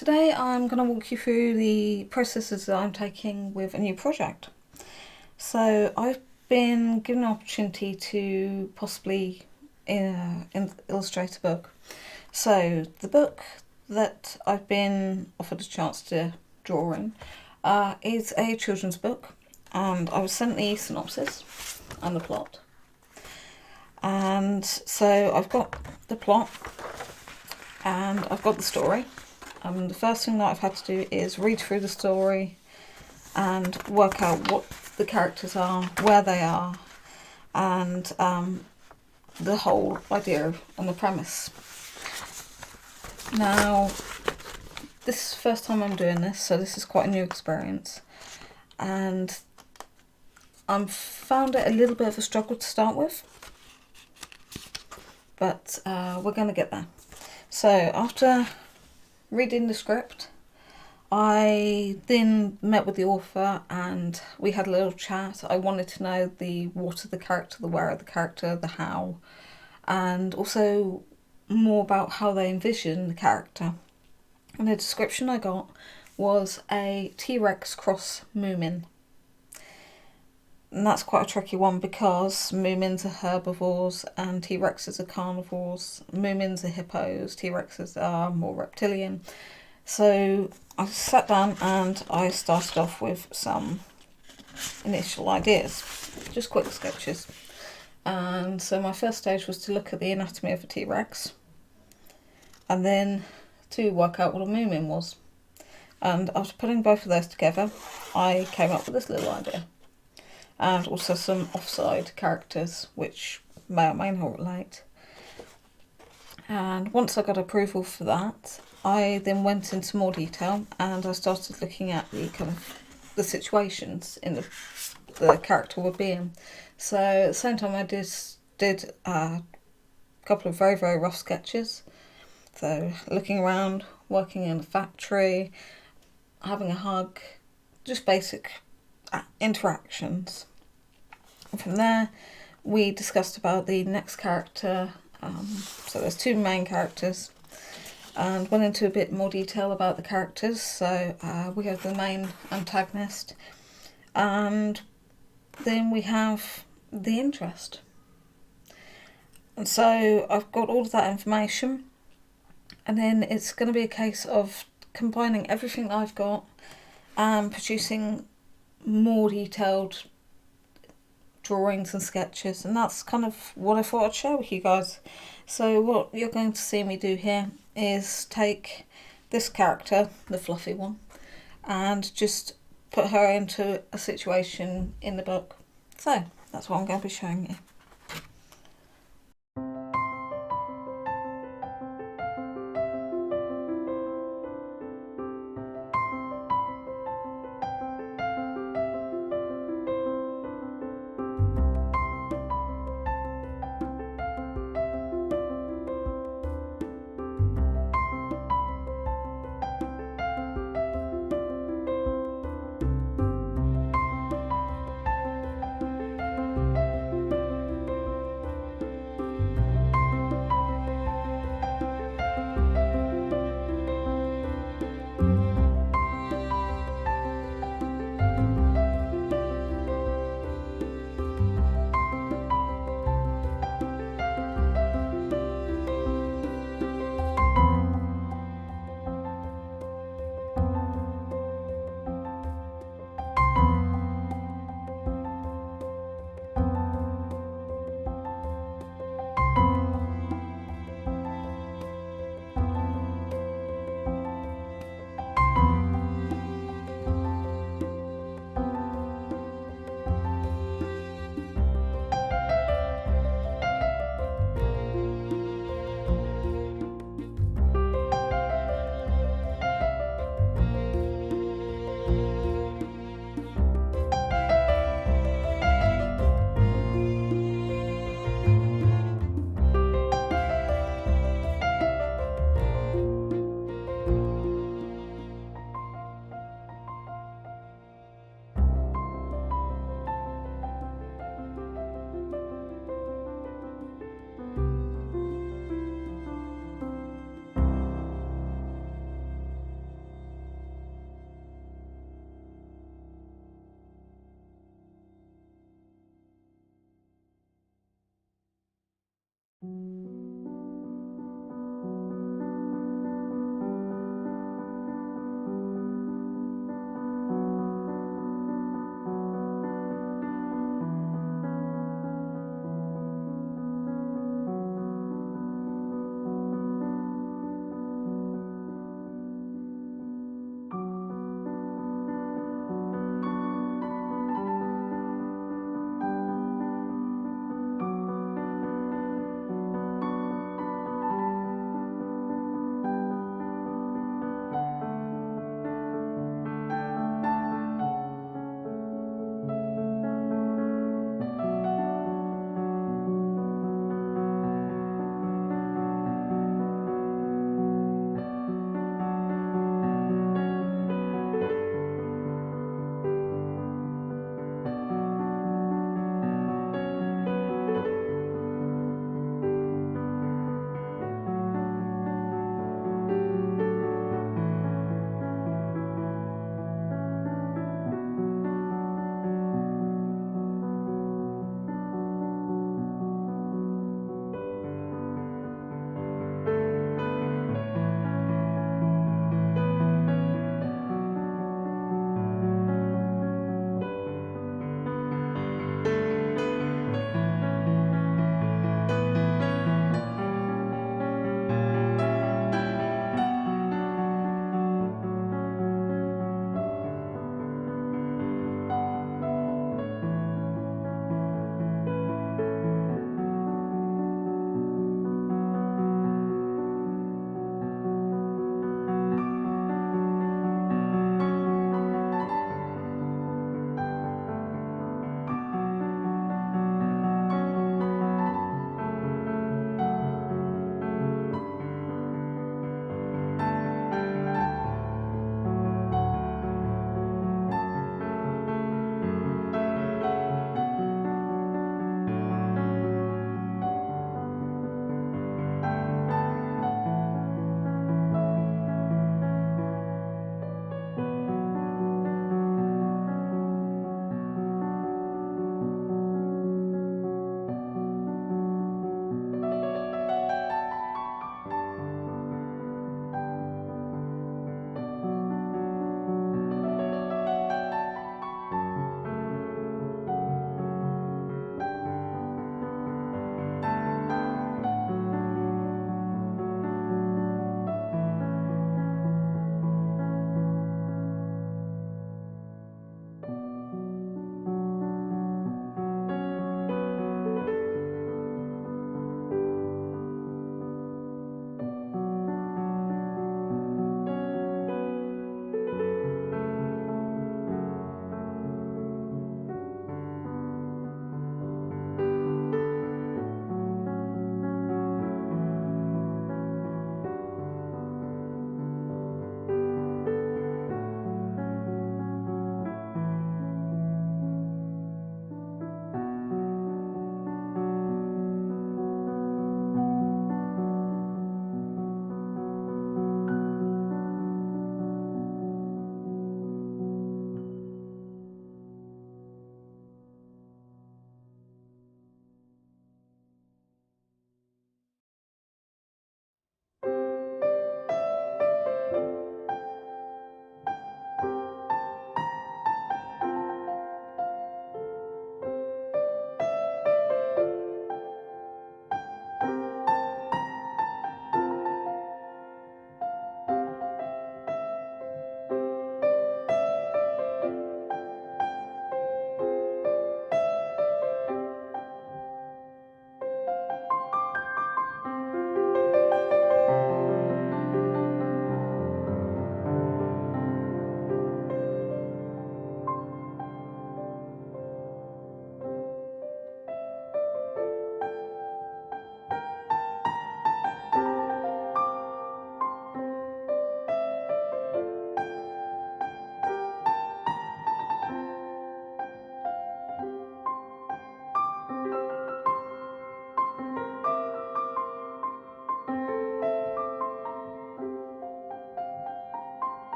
Today I'm going to walk you through the processes that I'm taking with a new project. So I've been given an opportunity to possibly illustrate a book. So the book that I've been offered a chance to draw in is a children's book, and I was sent the synopsis and the plot. And so I've got the plot and I've got the story. The first thing that I've had to do is read through the story and work out what the characters are, where they are, and the whole idea and the premise. Now, this is the first time I'm doing this, so this is quite a new experience, and I found it a little bit of a struggle to start with, but we're going to get there. So after reading the script, I then met with the author and we had a little chat. I wanted to know the what of the character, the where of the character, the how, and also more about how they envision the character. And the description I got was a T-Rex cross Moomin. And that's quite a tricky one because Moomins are herbivores and T-Rexes are carnivores. Moomins are hippos, T-Rexes are more reptilian. So I sat down and I started off with some initial ideas, just quick sketches. And so my first stage was to look at the anatomy of a T-Rex and then to work out what a Moomin was. And after putting both of those together, I came up with this little idea. And also some offside characters, which may or may not relate. And once I got approval for that, I then went into more detail and I started looking at the kind of the situations in the character would be in. So at the same time I did a couple of very, very rough sketches. So looking around, working in a factory, having a hug, just basic interactions. And from there, we discussed about the next character. So there's two main characters, and went into a bit more detail about the characters. So we have the main antagonist, and then we have the interest. And so I've got all of that information, and then it's going to be a case of combining everything that I've got and producing more detailed drawings and sketches, and that's kind of what I thought I'd share with you guys. So what you're going to see me do here is take this character, the fluffy one, and just put her into a situation in the book. So that's what I'm going to be showing you.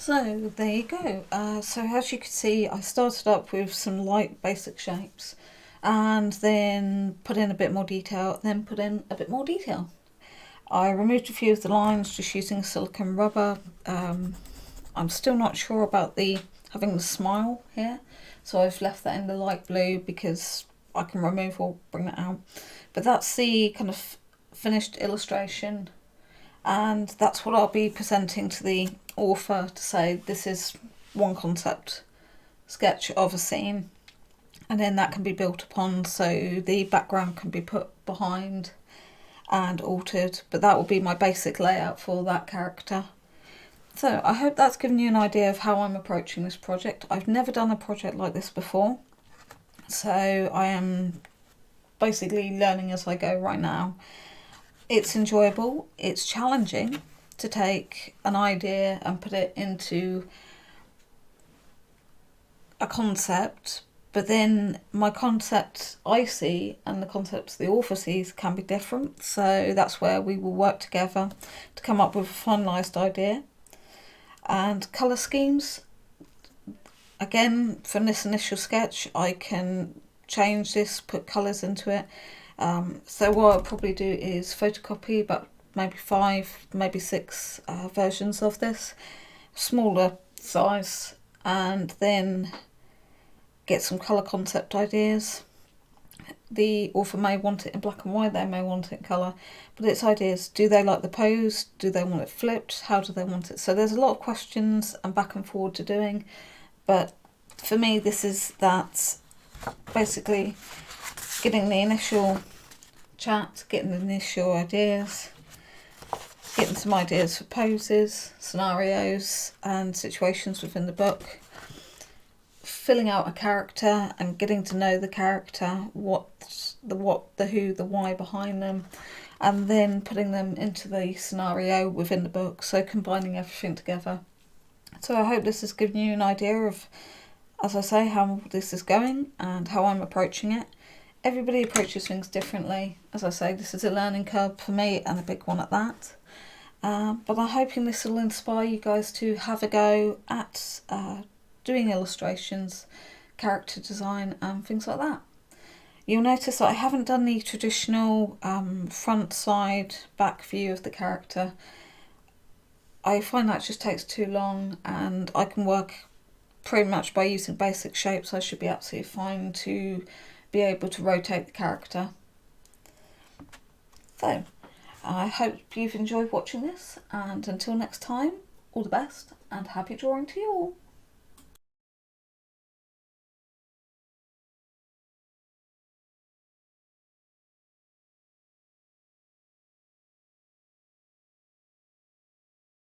So there you go. So as you can see, I started up with some light basic shapes and then put in a bit more detail, then put in a bit more detail. I removed a few of the lines just using silicone rubber. I'm still not sure about having the smile here, so I've left that in the light blue because I can remove or bring that out. But that's the kind of finished illustration, and that's what I'll be presenting to the author to say this is one concept sketch of a scene, and then that can be built upon, so the background can be put behind and altered, but that will be my basic layout for that character. So I hope that's given you an idea of how I'm approaching this project. I've never done a project like this before, so I am basically learning as I go right now. It's enjoyable, it's challenging to take an idea and put it into a concept, but then my concept I see and the concepts the author sees can be different, so that's where we will work together to come up with a finalised idea. And colour schemes, again, from this initial sketch I can change this, put colours into it. So what I'll probably do is photocopy about maybe 5, maybe 6 versions of this, smaller size, and then get some colour concept ideas. The author may want it in black and white, they may want it in colour, but it's ideas. Do they like the pose? Do they want it flipped? How do they want it? So there's a lot of questions and back and forward to doing, but for me this is that, basically getting the initial chat, getting the initial ideas, getting some ideas for poses, scenarios and situations within the book, filling out a character and getting to know the character, the who, the why behind them, and then putting them into the scenario within the book, so combining everything together. So I hope this has given you an idea of, as I say, how this is going and how I'm approaching it. Everybody approaches things differently. As I say, this is a learning curve for me and a big one at that. But I'm hoping this will inspire you guys to have a go at doing illustrations, character design and things like that. You'll notice that I haven't done the traditional front, side, back view of the character. I find that just takes too long, and I can work pretty much by using basic shapes. I should be absolutely fine to be able to rotate the character. So I hope you've enjoyed watching this, and until next time, all the best and happy drawing to you all.